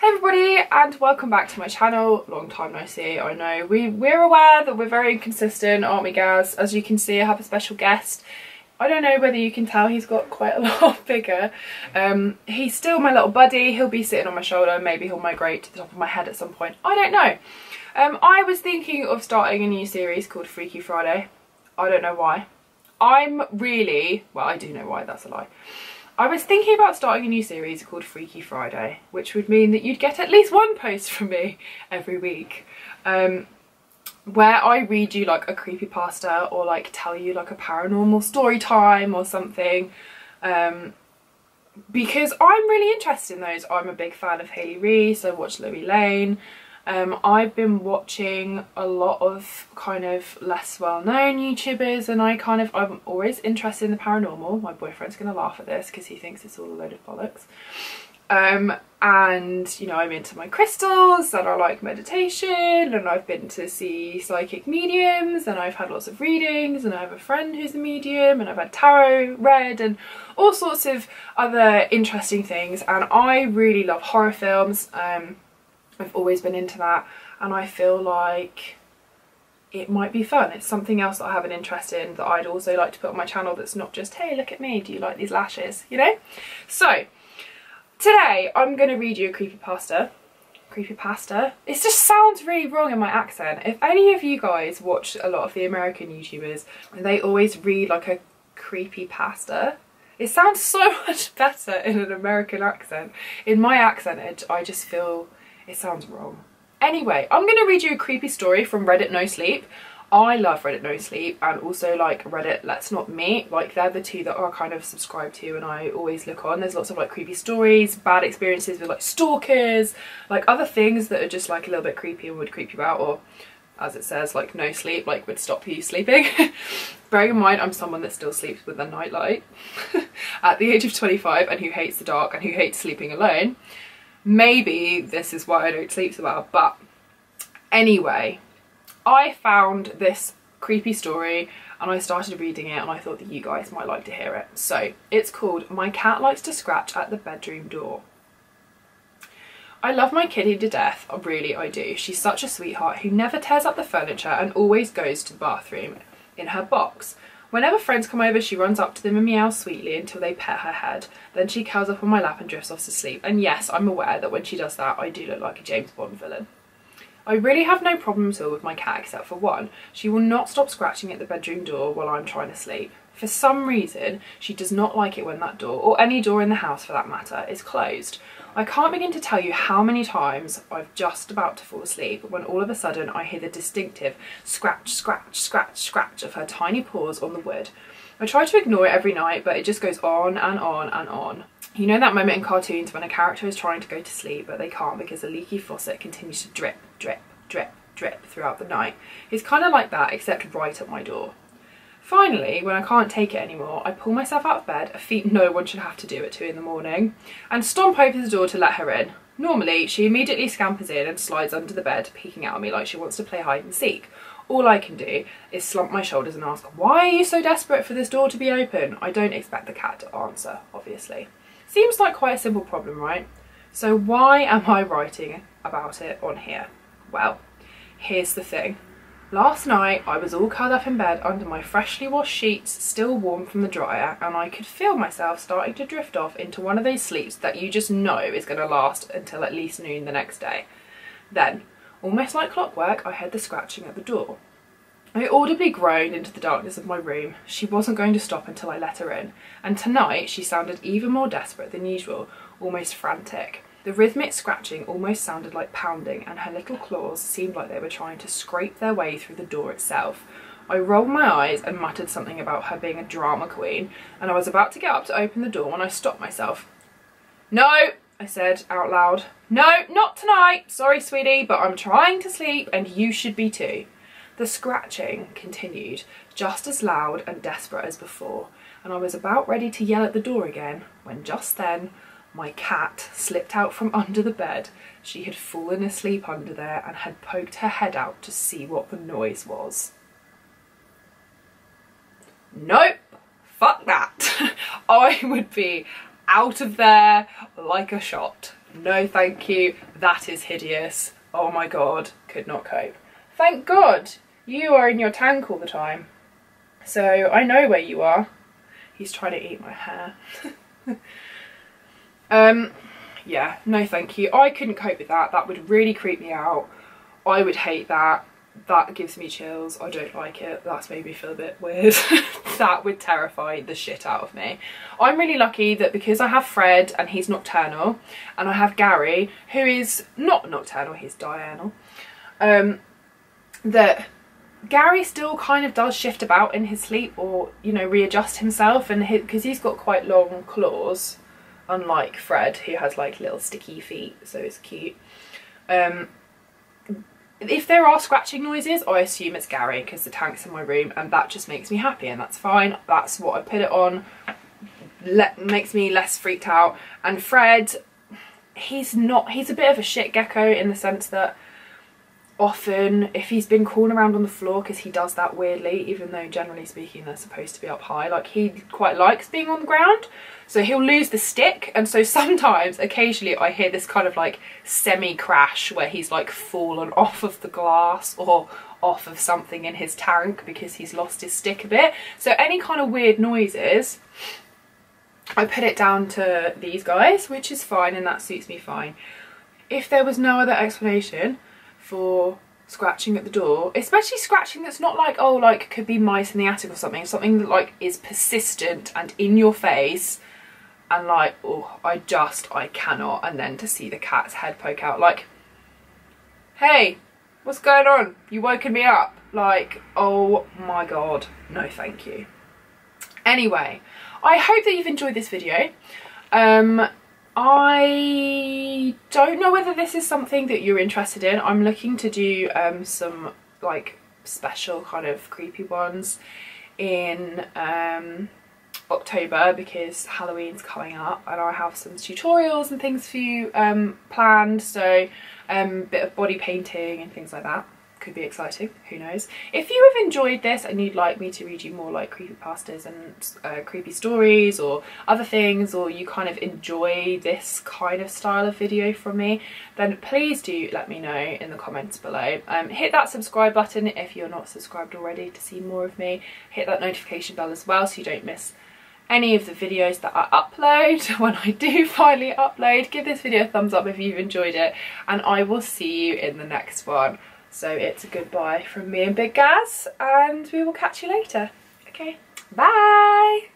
Hey everybody, and welcome back to my channel. Long time no see, I know. We're aware that we're very inconsistent, aren't we, Gaz? As you can see, I have a special guest. I don't know whether you can tell, he's got quite a lot bigger. He's still my little buddy. He'll be sitting on my shoulder. Maybe he'll migrate to the top of my head at some point. I don't know. I was thinking of starting a new series called Freaky Friday. I don't know why. Well, I do know why, that's a lie. I was thinking about starting a new series called Freaky Friday, which would mean that you'd get at least one post from me every week, where I read you like a creepypasta or like tell you like a paranormal story time or something, because I'm really interested in those. I'm a big fan of Hayley Reese. I watch Louis Lane. I've been watching a lot of kind of less well-known YouTubers, and I'm always interested in the paranormal. My boyfriend's gonna laugh at this because he thinks it's all a load of bollocks. And you know, I'm into my crystals, and I like meditation, and I've been to see psychic mediums, and I've had lots of readings, and I have a friend who's a medium, and I've had tarot read and all sorts of other interesting things. And I really love horror films. I've always been into that, and I feel like it might be fun. It's something else that I have an interest in that I'd also like to put on my channel that's not just, hey, look at me, do you like these lashes, you know? So today I'm going to read you a creepypasta. It just sounds really wrong in my accent. If any of you guys watch a lot of the American YouTubers, they always read like a creepypasta. It sounds so much better in an American accent. In my accent, I just feel it sounds wrong. Anyway, I'm going to read you a creepy story from Reddit No Sleep. I love Reddit No Sleep, and also like Reddit Let's Not Meet. Like, they're the two that I kind of subscribe to and I always look on. There's lots of like creepy stories, bad experiences with like stalkers, like other things that are just like a little bit creepy and would creep you out, or as it says, like no sleep, like would stop you sleeping. Bearing in mind I'm someone that still sleeps with a nightlight at the age of 25, and who hates the dark and who hates sleeping alone. Maybe this is why I don't sleep so well. But anyway, I found this creepy story and I started reading it, and I thought that you guys might like to hear it. So it's called My Cat Likes to Scratch at the Bedroom Door. I love my kitty to death, really I do. She's such a sweetheart who never tears up the furniture and always goes to the bathroom in her box. Whenever friends come over, she runs up to them and meows sweetly until they pet her head. Then she curls up on my lap and drifts off to sleep. And yes, I'm aware that when she does that, I do look like a James Bond villain. I really have no problem at all with my cat except for one. She will not stop scratching at the bedroom door while I'm trying to sleep. For some reason, she does not like it when that door, or any door in the house for that matter, is closed. I can't begin to tell you how many times I've just about to fall asleep when all of a sudden I hear the distinctive scratch, scratch, scratch, scratch of her tiny paws on the wood. I try to ignore it every night, but it just goes on and on and on. You know that moment in cartoons when a character is trying to go to sleep but they can't because a leaky faucet continues to drip, drip, drip, drip throughout the night? It's kind of like that, except right at my door. Finally, when I can't take it anymore, I pull myself out of bed, a feat no one should have to do at 2 in the morning, and stomp open the door to let her in. Normally, she immediately scampers in and slides under the bed, peeking out at me like she wants to play hide and seek. All I can do is slump my shoulders and ask, why are you so desperate for this door to be open? I don't expect the cat to answer, obviously. Seems like quite a simple problem, right? So why am I writing about it on here? Well, here's the thing. Last night I was all curled up in bed under my freshly washed sheets, still warm from the dryer, and I could feel myself starting to drift off into one of those sleeps that you just know is going to last until at least noon the next day. Then, almost like clockwork, I heard the scratching at the door. I audibly groaned into the darkness of my room. She wasn't going to stop until I let her in, and tonight she sounded even more desperate than usual, almost frantic. The rhythmic scratching almost sounded like pounding, and her little claws seemed like they were trying to scrape their way through the door itself. I rolled my eyes and muttered something about her being a drama queen, and I was about to get up to open the door when I stopped myself. "No," I said out loud. "No, not tonight. Sorry, sweetie, but I'm trying to sleep, and you should be too." The scratching continued, just as loud and desperate as before, and I was about ready to yell at the door again, when just then, my cat slipped out from under the bed. She had fallen asleep under there and had poked her head out to see what the noise was. Nope, fuck that. I would be out of there like a shot. no thank you, that is hideous. Oh my god, could not cope. Thank God you are in your tank all the time. So I know where you are. He's trying to eat my hair. Yeah, no thank you. I couldn't cope with that. That would really creep me out. I would hate that. That gives me chills. I don't like it. That's made me feel a bit weird. That would terrify the shit out of me. I'm really lucky that because I have Fred and he's nocturnal, and I have Gary who is not nocturnal, he's diurnal, that Gary still kind of does shift about in his sleep, or, you know, readjust himself, and because he's got quite long claws, unlike Fred who has like little sticky feet, so it's cute. If there are scratching noises, I assume it's Gary because the tank's in my room, and that just makes me happy, and that's fine. That's what I put it on. Makes me less freaked out. And Fred, he's a bit of a shit gecko in the sense that often if he's been crawling around on the floor, because he does that weirdly, even though generally speaking they're supposed to be up high, like he quite likes being on the ground, so he'll lose the stick, and so sometimes occasionally I hear this kind of like semi crash where he's like fallen off of the glass or off of something in his tank because he's lost his stick a bit. So any kind of weird noises, I put it down to these guys, which is fine, and that suits me fine. If there was no other explanation for scratching at the door, especially scratching that's not like, oh, like could be mice in the attic or something that like is persistent and in your face, and like, oh, I cannot. And then to see the cat's head poke out, like, hey, what's going on? You woken me up. Like, oh my god, no thank you. Anyway, I hope that you've enjoyed this video. I don't know whether this is something that you're interested in. I'm looking to do some like special kind of creepy ones in October because Halloween's coming up, and I have some tutorials and things for you planned, so bit of body painting and things like that. Could be exciting, who knows. If you have enjoyed this and you'd like me to read you more like creepypastas and creepy stories or other things, or you kind of enjoy this kind of style of video from me, then please do let me know in the comments below. Hit that subscribe button if you're not subscribed already to see more of me. Hit that notification bell as well so you don't miss any of the videos that I upload when I do finally upload. Give this video a thumbs up if you've enjoyed it, and I will see you in the next one. So it's a goodbye from me and Big Gaz, and we will catch you later. Okay, bye!